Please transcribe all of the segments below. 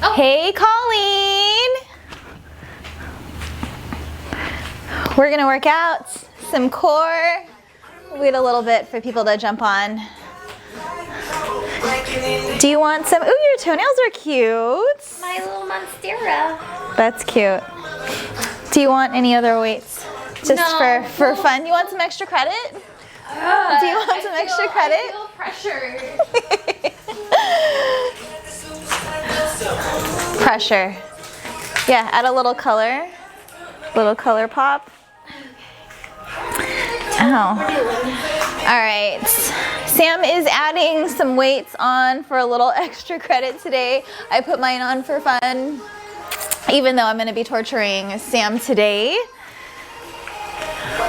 Oh. Hey, Colleen. We're gonna work out some core. Wait a little bit for people to jump on. Do you want some? Ooh, your toenails are cute. My little monstera. That's cute. Do you want any other weights? Just no. for fun? You want some extra credit? Do you want some extra credit? I feel pressured. Pressure. Yeah, add a little color pop. Oh. All right. Sam is adding some weights on for a little extra credit today. I put mine on for fun, even though I'm going to be torturing Sam today.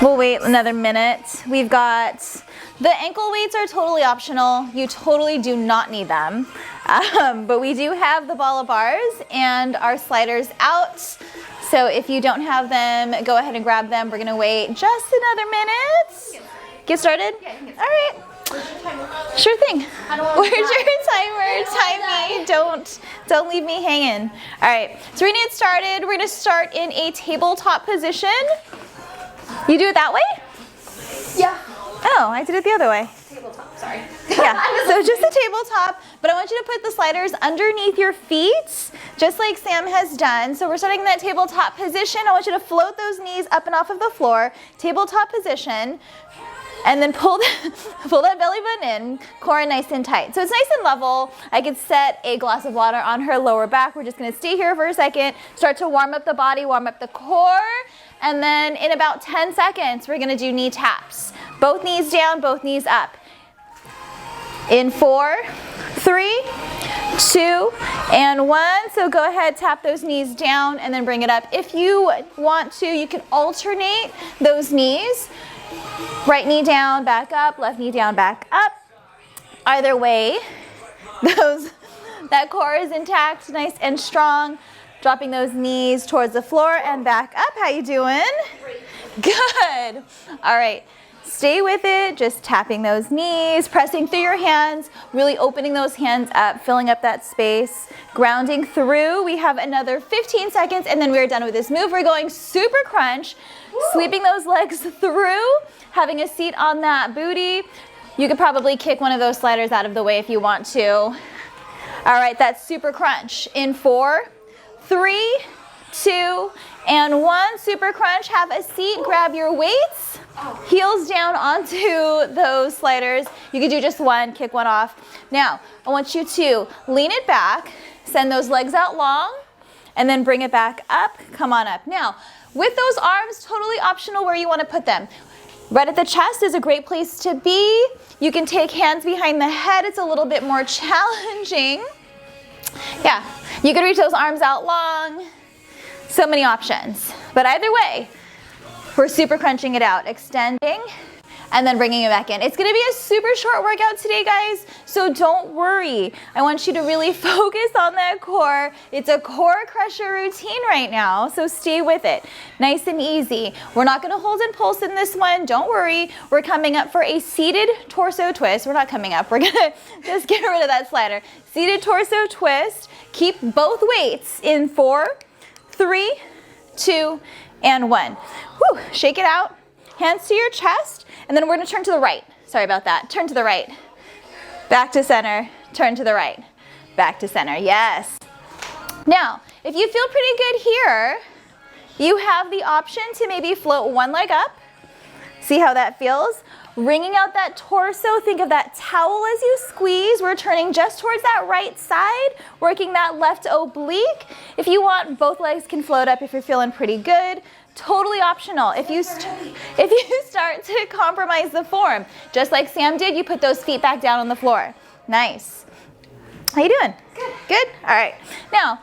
We'll wait another minute. We've got the ankle weights are totally optional. You totally do not need them. But we do have the Bala bars and our sliders out. So if you don't have them, go ahead and grab them. We're gonna wait just another minute. Get started? Yeah, you can get started. All right. Where's your timer? Sure thing. Where's your timer? Time me. Don't leave me hanging. All right. So we're gonna get started. We're gonna start in a tabletop position. You do it that way? Yeah. Oh, I did it the other way. Tabletop, sorry. Yeah, so just a tabletop, but I want you to put the sliders underneath your feet, just like Sam has done. So we're starting in that tabletop position. I want you to float those knees up and off of the floor, tabletop position, and then pull that belly button in, core nice and tight. So it's nice and level. I could set a glass of water on her lower back. We're just gonna stay here for a second, start to warm up the body, warm up the core, and then in about 10 seconds, we're gonna do knee taps. Both knees down, both knees up. In 4, 3, 2, and 1. So go ahead, tap those knees down and then bring it up. If you want to, you can alternate those knees. Right knee down, back up, left knee down, back up. Either way, that core is intact, nice and strong. Dropping those knees towards the floor and back up. How you doing? Good. All right. Stay with it, just tapping those knees, pressing through your hands, really opening those hands up, filling up that space, grounding through. We have another 15 seconds and then we're done with this move. We're going super crunch, sweeping those legs through, having a seat on that booty. You could probably kick one of those sliders out of the way if you want to. All right, that's super crunch. In 4, 3, 2, and 1. Super crunch, have a seat, grab your weights. Heels down onto those sliders. You could do just one, kick one off. Now, I want you to lean it back, send those legs out long, and then bring it back up. Come on up. Now, with those arms, totally optional where you want to put them. Right at the chest is a great place to be. You can take hands behind the head. It's a little bit more challenging. Yeah, you can reach those arms out long. So many options. But either way, we're super crunching it out, extending, and then bringing it back in. It's gonna be a super short workout today, guys, so don't worry. I want you to really focus on that core. It's a core crusher routine right now, so stay with it. Nice and easy. We're not gonna hold and pulse in this one, don't worry. We're coming up for a seated torso twist. We're not coming up, we're gonna just get rid of that slider. Seated torso twist. Keep both weights in 4, 3, 2, and 1. Whew, shake it out. Hands to your chest, and then we're gonna turn to the right. Sorry about that. Turn to the right. Back to center. Turn to the right. Back to center. Yes. Now, if you feel pretty good here, you have the option to maybe float one leg up. See how that feels? Wringing out that torso. Think of that towel as you squeeze. We're turning just towards that right side, working that left oblique. If you want, both legs can float up if you're feeling pretty good. Totally optional. If you start to compromise the form, just like Sam did, you put those feet back down on the floor. Nice. How you doing? Good. Good? All right. Now,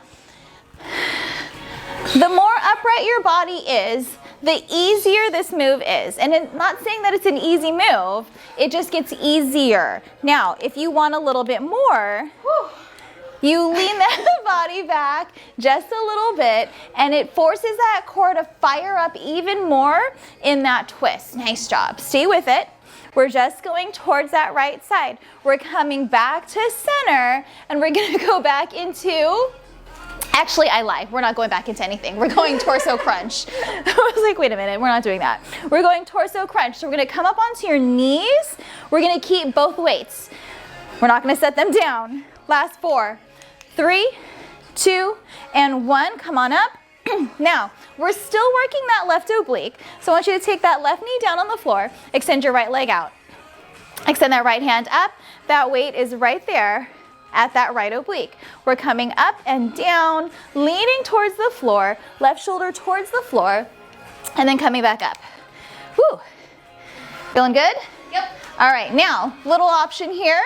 the more upright your body is, the easier this move is. And I'm not saying that it's an easy move, it just gets easier. Now, if you want a little bit more, you lean that body back just a little bit, and it forces that core to fire up even more in that twist. Nice job. Stay with it. We're just going towards that right side. We're coming back to center, and we're gonna go back into Actually, I lied. We're not going back into anything. We're going torso crunch. I was like, wait a minute, we're not doing that. We're going torso crunch. So we're gonna come up onto your knees. We're gonna keep both weights. We're not gonna set them down. Last 4, 3, 2, and 1. Come on up. Now, we're still working that left oblique. So I want you to take that left knee down on the floor. Extend your right leg out. Extend that right hand up. That weight is right there at that right oblique. We're coming up and down, leaning towards the floor, left shoulder towards the floor, and then coming back up. Woo. Feeling good? Yep. All right, now, little option here.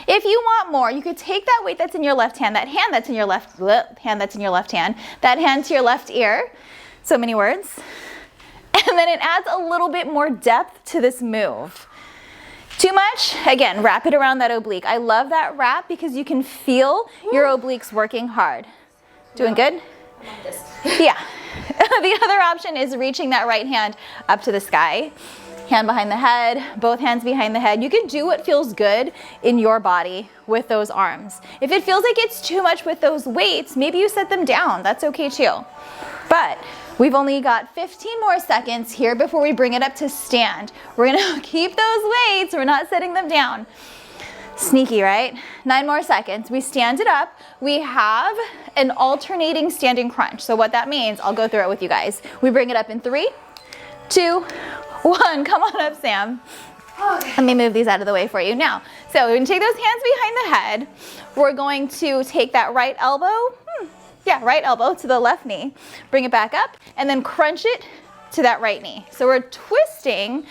If you want more, you could take that weight that's in your left hand, that hand that's in your left hand that's in your left hand, that hand to your left ear, so many words, and then it adds a little bit more depth to this move. Too much? Again, wrap it around that oblique. I love that wrap because you can feel your obliques working hard. Doing good? Yeah. The other option is reaching that right hand up to the sky. Hand behind the head, both hands behind the head. You can do what feels good in your body with those arms. If it feels like it's too much with those weights, maybe you set them down. That's okay too. But we've only got 15 more seconds here before we bring it up to stand. We're gonna keep those weights, we're not setting them down. Sneaky, right? 9 more seconds. We stand it up. We have an alternating standing crunch. So what that means, I'll go through it with you guys. We bring it up in 3, 2, 1. Come on up, Sam. Okay. Let me move these out of the way for you. Now, so we're gonna take those hands behind the head. We're going to take that right elbow, right elbow to the left knee. Bring it back up and then crunch it to that right knee. So we're twisting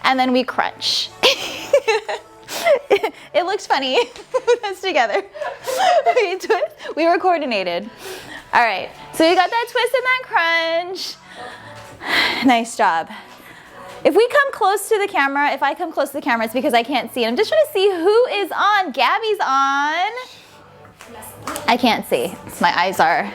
and then we crunch. It looks funny with us together. We twist, we were coordinated. All right, so you got that twist and that crunch. Nice job. If we come close to the camera, if I come close to the camera, it's because I can't see. I'm just trying to see who is on. Gabby's on. I can't see. My eyes are.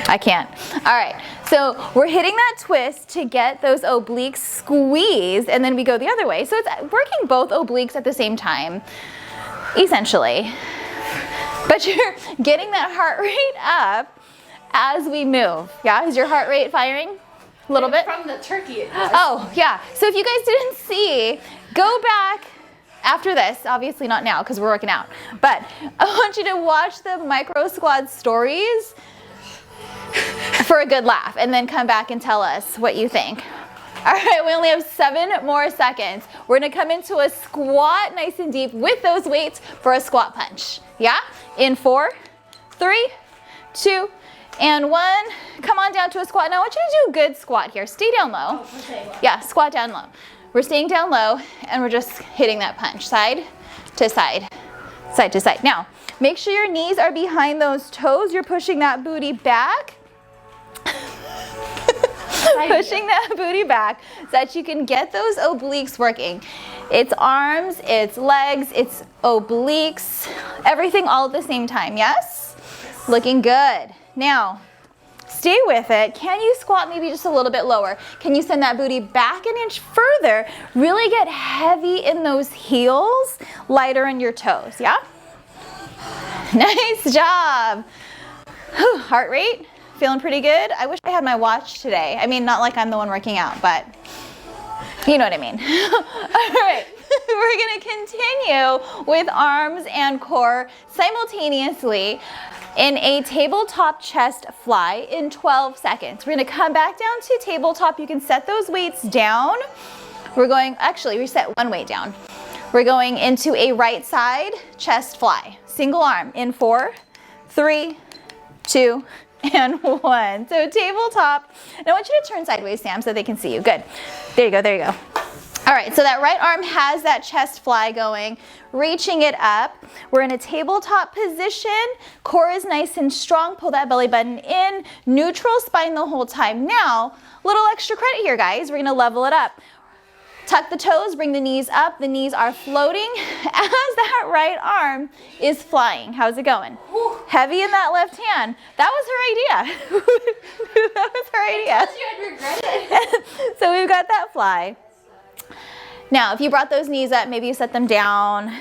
I can't. All right. So we're hitting that twist to get those obliques squeezed, and then we go the other way. So it's working both obliques at the same time, essentially. But you're getting that heart rate up as we move. Yeah? Is your heart rate firing? A little bit? From the turkey it was. Oh, yeah. So if you guys didn't see, go back after this. Obviously not now because we're working out. But I want you to watch the Micro Squad stories for a good laugh and then come back and tell us what you think. All right, we only have 7 more seconds. We're gonna come into a squat nice and deep with those weights for a squat punch. Yeah? In 4, 3, 2, and 1. Come on down to a squat. Now I want you to do a good squat here. Stay down low. Oh, okay. Yeah, squat down low. We're staying down low and we're just hitting that punch. Side to side, side to side. Now, make sure your knees are behind those toes. You're pushing that booty back. Pushing that booty back so that you can get those obliques working. It's arms, it's legs, it's obliques, everything all at the same time, yes? Looking good. Now, stay with it. Can you squat maybe just a little bit lower? Can you send that booty back an inch further? Really get heavy in those heels, lighter in your toes, yeah? Nice job. Whew, heart rate, feeling pretty good. I wish I had my watch today. I mean, not like I'm the one working out, but you know what I mean. All right, we're gonna continue with arms and core simultaneously in a tabletop chest fly in 12 seconds. We're gonna come back down to tabletop. You can set those weights down. We're going, actually, we set one weight down. We're going into a right side chest fly. Single arm in 4, 3, 2, and 1. So tabletop. And I want you to turn sideways, Sam, so they can see you. Good. There you go, there you go. All right, so that right arm has that chest fly going, reaching it up. We're in a tabletop position. Core is nice and strong. Pull that belly button in. Neutral spine the whole time. Now, little extra credit here, guys. We're gonna level it up. Tuck the toes, bring the knees up. The knees are floating as that right arm is flying. How's it going? Whew. Heavy in that left hand. That was her idea. That was her idea. I told you I'd regret it. So we've got that fly. Now, if you brought those knees up, maybe you set them down.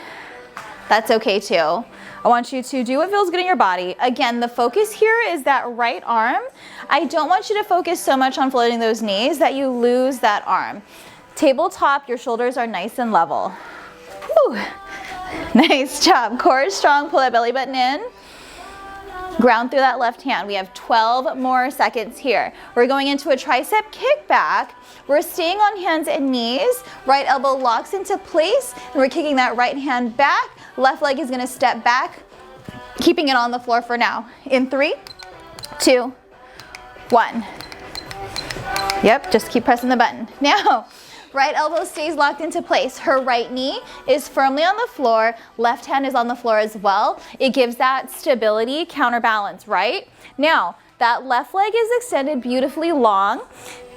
That's okay too. I want you to do what feels good in your body. Again, the focus here is that right arm. I don't want you to focus so much on floating those knees that you lose that arm. Tabletop, your shoulders are nice and level. Whew. Nice job. Core is strong. Pull that belly button in. Ground through that left hand. We have 12 more seconds here. We're going into a tricep kickback. We're staying on hands and knees. Right elbow locks into place, and we're kicking that right hand back. Left leg is gonna step back, keeping it on the floor for now. In 3, 2, 1. Yep, just keep pressing the button. Now, right elbow stays locked into place. Her right knee is firmly on the floor. Left hand is on the floor as well. It gives that stability, counterbalance, right? Now, that left leg is extended beautifully long.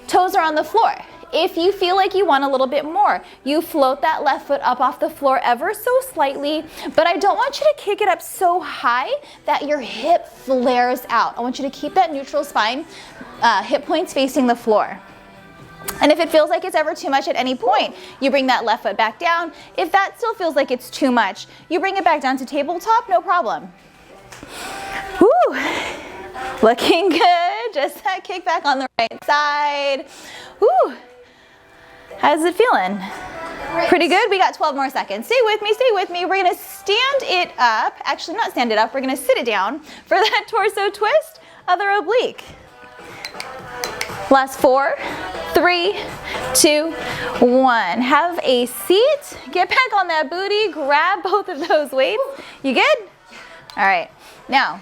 Toes are on the floor. If you feel like you want a little bit more, you float that left foot up off the floor ever so slightly, but I don't want you to kick it up so high that your hip flares out. I want you to keep that neutral spine, hip points facing the floor. And if it feels like it's ever too much at any point, you bring that left foot back down. If that still feels like it's too much, you bring it back down to tabletop, no problem. Woo! Looking good. Just that kick back on the right side. Woo! How's it feeling? Pretty good. We got 12 more seconds. Stay with me, stay with me. We're gonna stand it up. Actually, not stand it up. We're gonna sit it down for that torso twist, other oblique. Last 4, 3, 2, 1. Have a seat. Get back on that booty. Grab both of those weights. You good? All right. Now,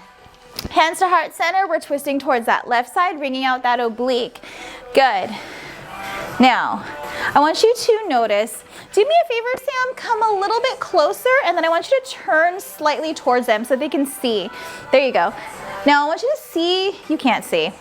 hands to heart center. We're twisting towards that left side, bringing out that oblique. Good. Now, I want you to notice, do me a favor, Sam, come a little bit closer, and then I want you to turn slightly towards them so they can see. There you go. Now, I want you to see, you can't see.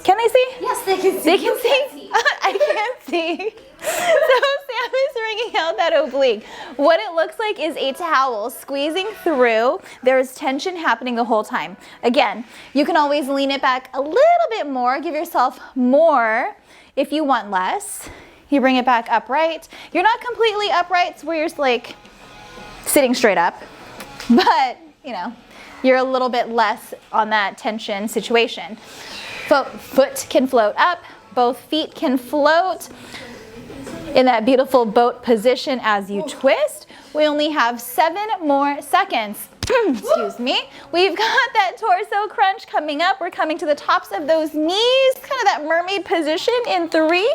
Can they see? Yes, they can see. They can see? I can't see. So Sam is bringing out that oblique. What it looks like is a towel squeezing through. There's tension happening the whole time. Again, you can always lean it back a little bit more. Give yourself more if you want less. You bring it back upright. You're not completely upright, so where you're like sitting straight up, but you know, you're a little bit less on that tension situation. Foot can float up, both feet can float in that beautiful boat position as you twist. We only have 7 more seconds. Excuse me. We've got that torso crunch coming up. We're coming to the tops of those knees, kind of that mermaid position in 3,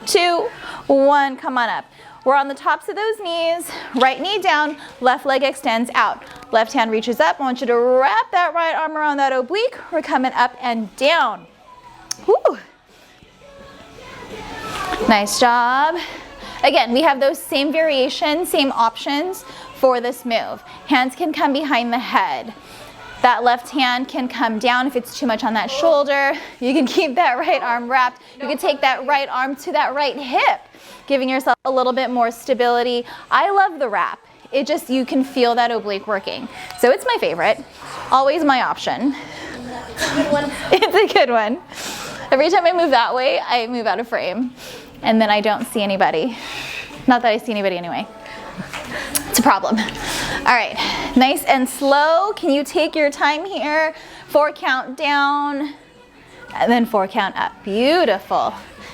2, 1. Come on up. We're on the tops of those knees, right knee down, left leg extends out. Left hand reaches up. I want you to wrap that right arm around that oblique. We're coming up and down. Woo. Nice job. Again, we have those same variations, same options for this move. Hands can come behind the head. That left hand can come down if it's too much on that shoulder. You can keep that right arm wrapped. You can take that right arm to that right hip, giving yourself a little bit more stability. I love the wrap. It just, you can feel that oblique working. So it's my favorite, always my option. It's a good one. Every time I move that way, I move out of frame, and then I don't see anybody. Not that I see anybody anyway. It's a problem. All right, nice and slow. Can you take your time here? 4 count down, and then 4 count up. Beautiful.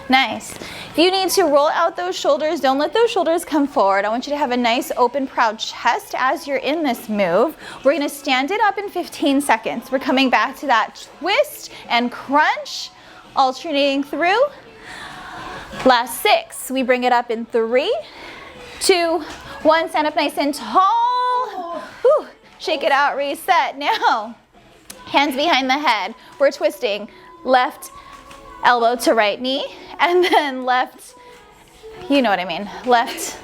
Nice. If you need to roll out those shoulders, don't let those shoulders come forward. I want you to have a nice open, proud chest as you're in this move. We're gonna stand it up in 15 seconds. We're coming back to that twist and crunch, alternating through. Last 6. We bring it up in 3, 2, 1. Stand up nice and tall. Whew. Shake it out, reset. Now, hands behind the head. We're twisting left elbow to right knee, and then left, you know what I mean, left.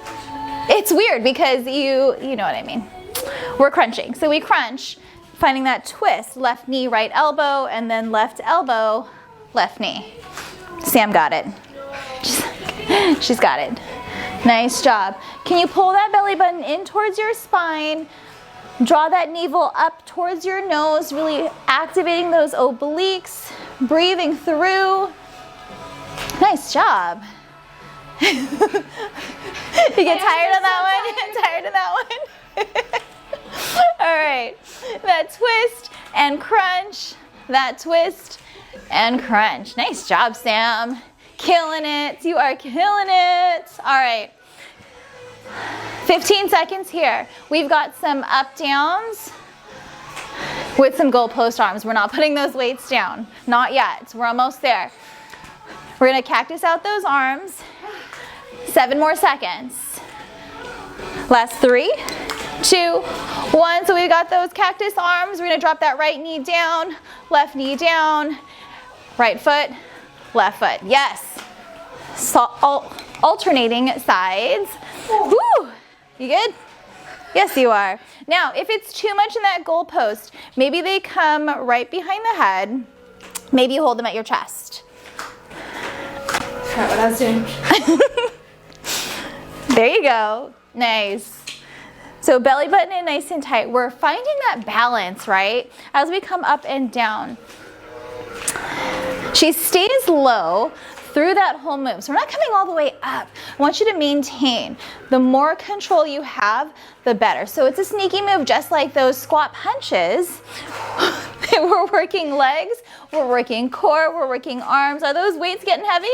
It's weird because you know what I mean. We're crunching. So we crunch, finding that twist, left knee, right elbow, and then left elbow, left knee. Sam got it. She's got it. Nice job. Can you pull that belly button in towards your spine? Draw that navel up towards your nose, really activating those obliques, breathing through. Nice job. You get tired of that one? You get tired of that one? All right. that twist and crunch, that twist and crunch. Nice job, Sam. Killing it. You are killing it. All right. 15 seconds here. We've got some up downs with some goalpost arms. We're not putting those weights down. Not yet. We're almost there. We're going to cactus out those arms. 7 more seconds. Last 3, 2, 1. So we've got those cactus arms. We're going to drop that right knee down, left knee down, right foot, left foot. Yes. So, alternating sides. Woo! You good? Yes, you are. Now, if it's too much in that goalpost, maybe they come right behind the head. Maybe you hold them at your chest. Forgot what I was doing. There you go. Nice. So belly button in nice and tight. We're finding that balance, right? As we come up and down. She stays low through that whole move. So we're not coming all the way up. I want you to maintain. The more control you have, the better. So it's a sneaky move, just like those squat punches. We're working legs, we're working core, we're working arms. Are those weights getting heavy?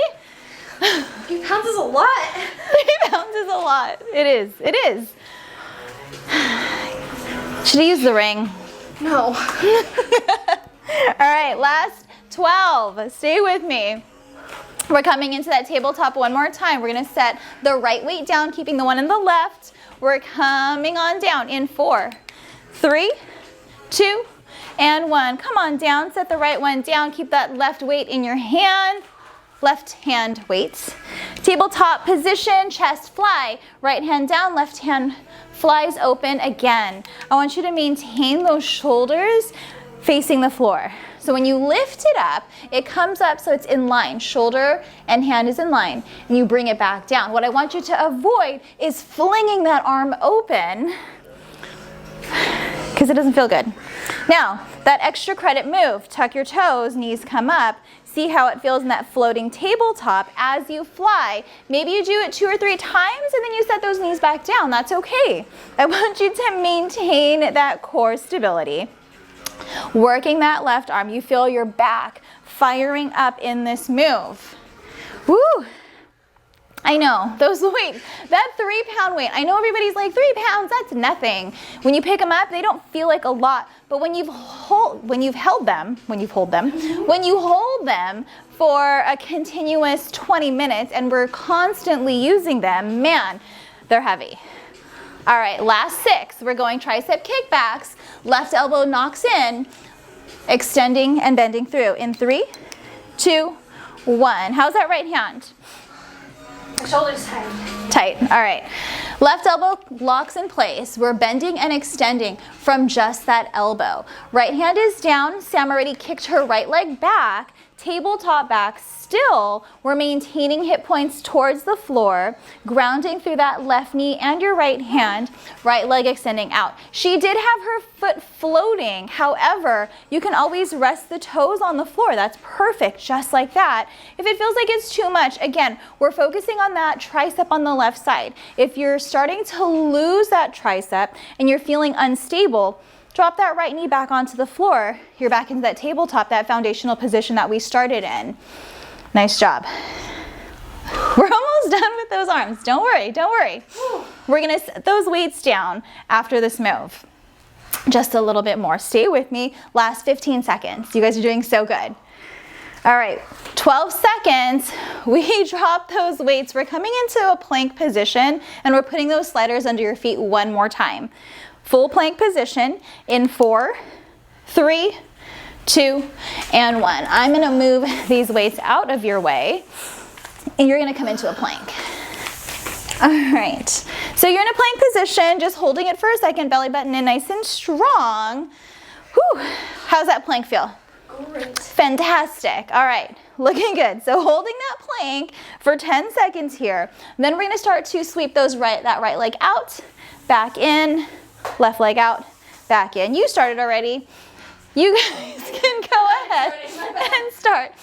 3 pounds is a lot. 3 pounds is a lot. It is. It is. Should I use the ring? No. All right, last 12. Stay with me. We're coming into that tabletop one more time. We're going to set the right weight down, keeping the one in the left. We're coming on down in 4, 3, 2, and 1. Come on down. Set the right one down. Keep that left weight in your hand. Left hand weights. Tabletop position, chest fly. Right hand down, left hand flies open again. I want you to maintain those shoulders facing the floor. So when you lift it up, it comes up so it's in line. Shoulder and hand is in line, and you bring it back down. What I want you to avoid is flinging that arm open because it doesn't feel good. Now, that extra credit move, tuck your toes, knees come up. See how it feels in that floating tabletop as you fly. Maybe you do it 2 or 3 times and then you set those knees back down. That's okay. I want you to maintain that core stability. Working that left arm. You feel your back firing up in this move. Woo! I know, those weights, that 3-pound weight, I know everybody's like, 3 pounds, that's nothing. When you pick them up, they don't feel like a lot, but when you hold them for a continuous 20 minutes and we're constantly using them, man, they're heavy. All right, last 6, we're going tricep kickbacks. Left elbow knocks in, extending and bending through in 3, 2, 1. How's that right hand? Shoulders tight. Tight, all right. Left elbow locks in place. We're bending and extending from just that elbow. Right hand is down. Sam already kicked her right leg back. Tabletop back. Still, we're maintaining hip points towards the floor, grounding through that left knee and your right hand, right leg extending out. She did have her foot floating. However, you can always rest the toes on the floor. That's perfect, just like that. If it feels like it's too much, again, we're focusing on that tricep on the left side. If you're starting to lose that tricep and you're feeling unstable, drop that right knee back onto the floor. You're back into that tabletop, that foundational position that we started in. Nice job. We're almost done with those arms. Don't worry, don't worry. We're gonna set those weights down after this move. Just a little bit more. Stay with me. Last 15 seconds. You guys are doing so good. All right, 12 seconds. We drop those weights. We're coming into a plank position and we're putting those sliders under your feet one more time. Full plank position in 4, 3, 2, and 1. I'm gonna move these weights out of your way and you're gonna come into a plank. All right, so you're in a plank position, just holding it for a second, belly button in nice and strong. Whew. How's that plank feel? Great. Fantastic. All right, looking good. So holding that plank for 10 seconds here. Then we're gonna start to sweep that right leg out, back in, left leg out, back in. You started already. You guys can go ahead and start.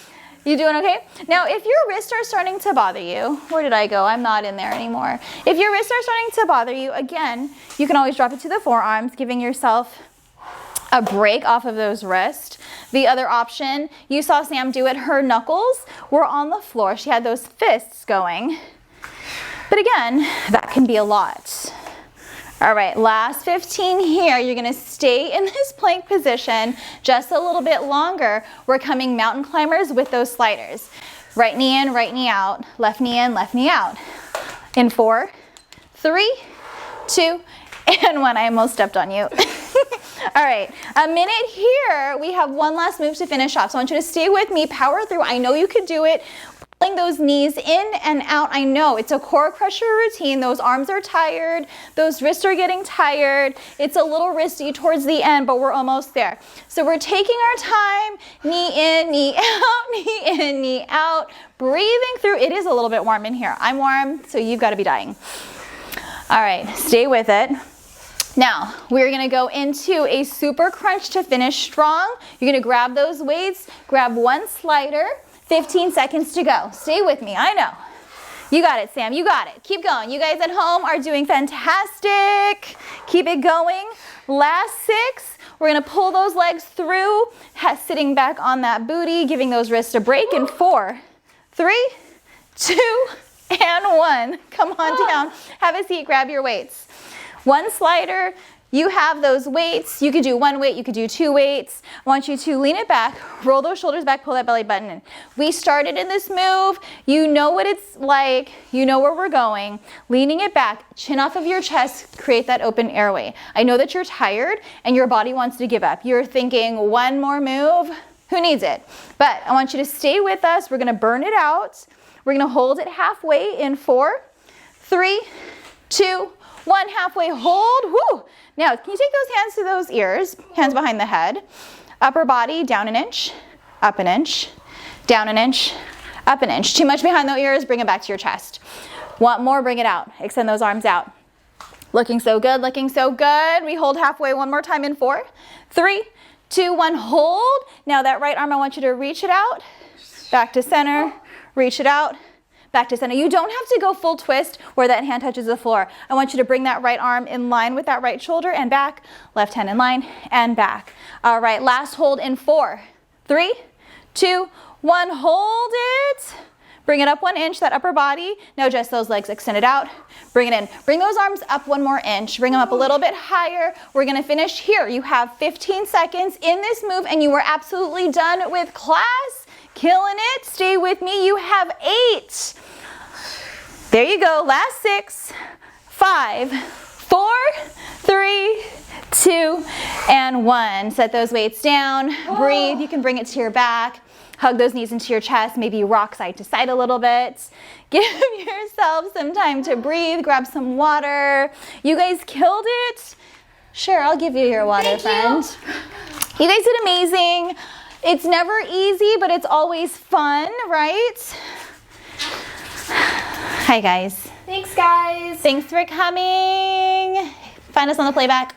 You doing okay? Now, if your wrists are starting to bother you, where did I go? I'm not in there anymore. If your wrists are starting to bother you, again, you can always drop it to the forearms, giving yourself a break off of those wrists. The other option, you saw Sam do it, her knuckles were on the floor. She had those fists going. But again, that can be a lot. All right, last 15 here. You're gonna stay in this plank position just a little bit longer. We're coming mountain climbers with those sliders. Right knee in, right knee out, left knee in, left knee out. In 4, 3, 2, and 1. I almost stepped on you. All right, a minute here. We have one last move to finish off. So I want you to stay with me, power through. I know you could do it. Pulling those knees in and out. I know it's a core crusher routine. Those arms are tired. Those wrists are getting tired. It's a little wristy towards the end, but we're almost there. So we're taking our time, knee in, knee out, knee in, knee out, breathing through. It is a little bit warm in here. I'm warm, so you've got to be dying. All right, stay with it. Now, we're gonna go into a super crunch to finish strong. You're gonna grab those weights, grab one slider, 15 seconds to go. Stay with me, I know. You got it, Sam, you got it. Keep going. You guys at home are doing fantastic. Keep it going. Last 6, we're gonna pull those legs through, sitting back on that booty, giving those wrists a break in 4, 3, 2, and 1. Come on down, have a seat, grab your weights. One slider, you have those weights. You could do one weight, you could do 2 weights. I want you to lean it back, roll those shoulders back, pull that belly button in. We started in this move. You know what it's like. You know where we're going. Leaning it back, chin off of your chest, create that open airway. I know that you're tired and your body wants to give up. You're thinking one more move. Who needs it? But I want you to stay with us. We're gonna burn it out. We're gonna hold it halfway in 4, 3, 2, 1, halfway hold. Woo! Now, can you take those hands to those ears, hands behind the head. Upper body, down an inch, up an inch, down an inch, up an inch. Too much behind the ears, bring it back to your chest. Want more, bring it out. Extend those arms out. Looking so good, looking so good. We hold halfway one more time in 4, 3, 2, 1, hold. Now that right arm, I want you to reach it out, back to center, reach it out, back to center. You don't have to go full twist where that hand touches the floor. I want you to bring that right arm in line with that right shoulder and back, left hand in line and back. All right, last hold in 4, 3, 2, 1, hold it. Bring it up 1 inch, that upper body. Now just those legs extended out. Bring it in. Bring those arms up 1 more inch. Bring them up a little bit higher. We're gonna finish here. You have 15 seconds in this move and you are absolutely done with class. Killing it. Stay with me. You have 8. There you go. Last 6, 5, 4, 3, 2, and 1. Set those weights down. Breathe. You can bring it to your back. Hug those knees into your chest. Maybe rock side to side a little bit. Give yourself some time to breathe. Grab some water. You guys killed it. Sure, I'll give you your water, friend. You guys did amazing. It's never easy, but it's always fun, right? Hi, guys. Thanks, guys. Thanks for coming. Find us on the playback.